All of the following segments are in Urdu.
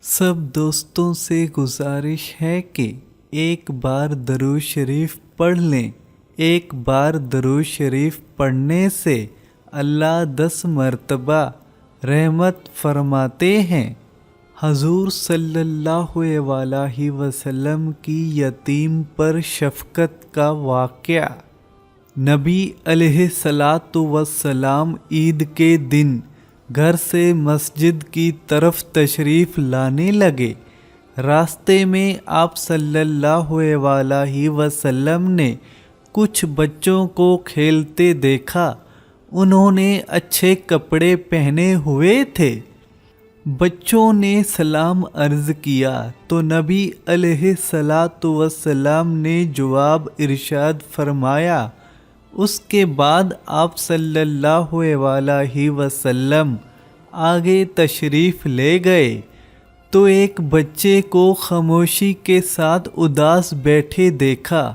سب دوستوں سے گزارش ہے کہ ایک بار درود شریف پڑھ لیں۔ ایک بار درود شریف پڑھنے سے اللہ 10 مرتبہ رحمت فرماتے ہیں۔ حضور صلی اللہ علیہ وسلم کی یتیم پر شفقت کا واقعہ۔ نبی علیہ الصلاۃ والسلام عید کے دن گھر سے مسجد کی طرف تشریف لانے لگے۔ راستے میں آپ صلی اللہ علیہ وسلم نے کچھ بچوں کو کھیلتے دیکھا۔ انہوں نے اچھے کپڑے پہنے ہوئے تھے۔ بچوں نے سلام عرض کیا تو نبی علیہ الصلاۃ والسلام نے جواب ارشاد فرمایا۔ اس کے بعد آپ صلی اللہ علیہ وسلم آگے تشریف لے گئے تو ایک بچے کو خاموشی کے ساتھ اداس بیٹھے دیکھا۔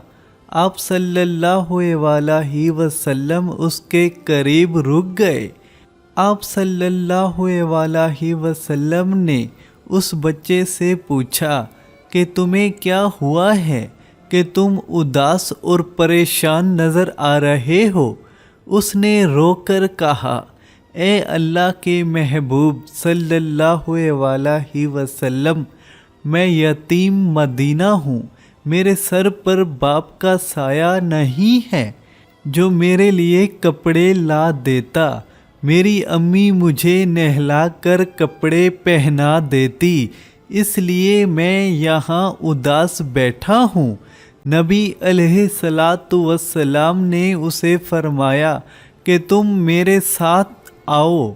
آپ صلی اللہ علیہ وسلم اس کے قریب رک گئے۔ آپ صلی اللہ علیہ وسلم نے اس بچے سے پوچھا کہ تمہیں کیا ہوا ہے کہ تم اداس اور پریشان نظر آ رہے ہو؟ اس نے رو کر کہا، اے اللہ کے محبوب صلی اللہ علیہ وسلم، میں یتیم مدینہ ہوں۔ میرے سر پر باپ کا سایہ نہیں ہے جو میرے لیے کپڑے لا دیتا۔ میری امی مجھے نہلا کر کپڑے پہنا دیتی، اس لیے میں یہاں اداس بیٹھا ہوں۔ نبی علیہ الصلاۃ والسلام نے اسے فرمایا کہ تم میرے ساتھ آؤ۔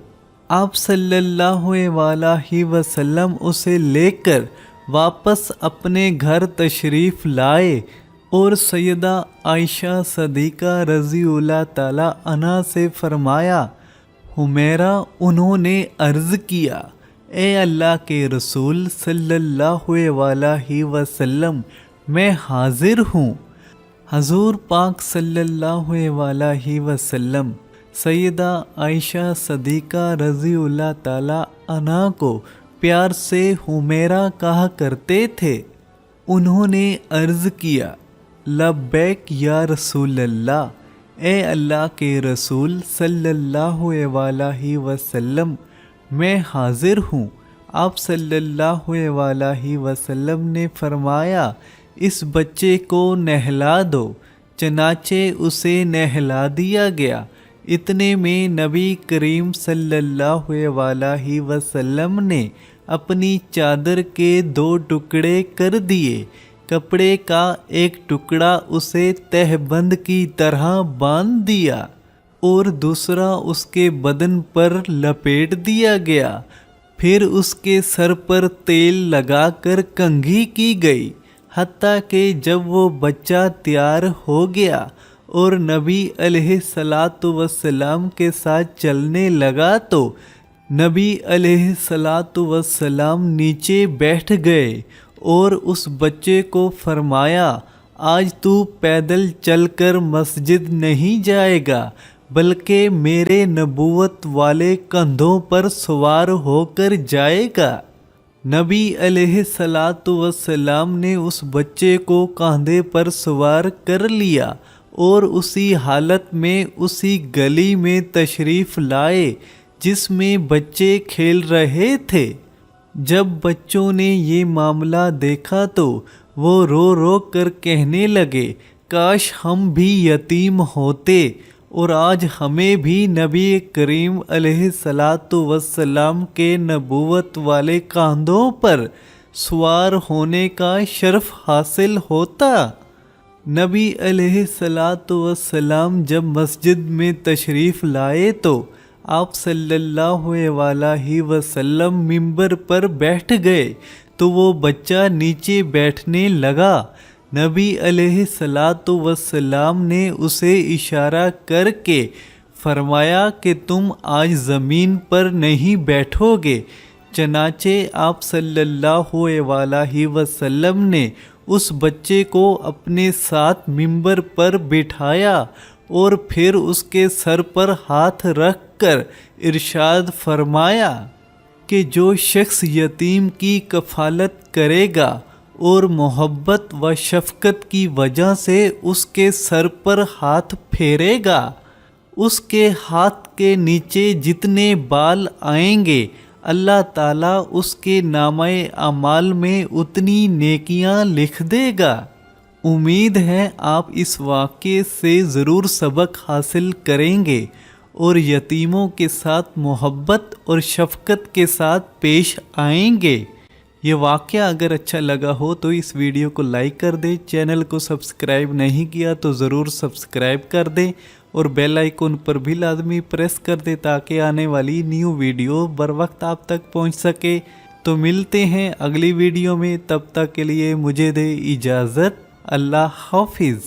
آپ صلی اللہ علیہ وسلم اسے لے کر واپس اپنے گھر تشریف لائے اور سیدہ عائشہ صدیقہ رضی اللہ تعالی عنہا سے فرمایا، حمیرہ انہوں نے عرض کیا، اے اللہ کے رسول صلی اللہ علیہ وسلم، میں حاضر ہوں۔ حضور پاک صلی اللہ علیہ وسلم سیدہ عائشہ صدیقہ رضی اللہ تعالی عنہا کو پیار سے حمیرہ کہا کرتے تھے۔ انہوں نے عرض کیا، لبیک یا رسول اللہ، اے اللہ کے رسول صلی اللہ علیہ وسلم، میں حاضر ہوں۔ آپ صلی اللہ علیہ وسلم نے فرمایا، اس بچے کو نہلا دو۔ چنانچہ اسے نہلا دیا گیا۔ اتنے میں نبی کریم صلی اللہ علیہ وسلم نے اپنی چادر کے 2 ٹکڑے کر دیے۔ کپڑے کا ایک ٹکڑا اسے تہبند کی طرح باندھ دیا اور دوسرا اس کے بدن پر لپیٹ دیا گیا۔ پھر اس کے سر پر تیل لگا کر کنگھی کی گئی، حتیٰ کہ جب وہ بچہ تیار ہو گیا اور نبی علیہ الصلاۃ والسلام کے ساتھ چلنے لگا تو نبی علیہ الصلاۃ والسلام نیچے بیٹھ گئے اور اس بچے کو فرمایا، آج تو پیدل چل کر مسجد نہیں جائے گا بلکہ میرے نبوت والے کندھوں پر سوار ہو کر جائے گا۔ نبی علیہ الصلاۃ والسلام نے اس بچے کو کاندھے پر سوار کر لیا اور اسی حالت میں اسی گلی میں تشریف لائے جس میں بچے کھیل رہے تھے۔ جب بچوں نے یہ معاملہ دیکھا تو وہ رو رو کر کہنے لگے، کاش ہم بھی یتیم ہوتے اور آج ہمیں بھی نبی کریم علیہ الصلاۃ والسلام کے نبوت والے کاندھوں پر سوار ہونے کا شرف حاصل ہوتا۔ نبی علیہ الصلاۃ والسلام جب مسجد میں تشریف لائے تو آپ صلی اللہ علیہ وسلم منبر پر بیٹھ گئے تو وہ بچہ نیچے بیٹھنے لگا۔ نبی علیہ الصلاۃ والسلام نے اسے اشارہ کر کے فرمایا کہ تم آج زمین پر نہیں بیٹھو گے۔ چنانچہ آپ صلی اللہ علیہ وسلم نے اس بچے کو اپنے ساتھ منبر پر بٹھایا اور پھر اس کے سر پر ہاتھ رکھ کر ارشاد فرمایا، کہ جو شخص یتیم کی کفالت کرے گا اور محبت و شفقت کی وجہ سے اس کے سر پر ہاتھ پھیرے گا، اس کے ہاتھ کے نیچے جتنے بال آئیں گے اللہ تعالیٰ اس کے نامہ اعمال میں اتنی نیکیاں لکھ دے گا۔ امید ہے آپ اس واقعے سے ضرور سبق حاصل کریں گے اور یتیموں کے ساتھ محبت اور شفقت کے ساتھ پیش آئیں گے۔ یہ واقعہ اگر اچھا لگا ہو تو اس ویڈیو کو لائک کر دیں، چینل کو سبسکرائب نہیں کیا تو ضرور سبسکرائب کر دیں اور بیل آئیکن پر بھی لازمی پریس کر دیں تاکہ آنے والی نیو ویڈیو بر وقت آپ تک پہنچ سکے۔ تو ملتے ہیں اگلی ویڈیو میں، تب تک کے لیے مجھے دے اجازت، اللہ حافظ۔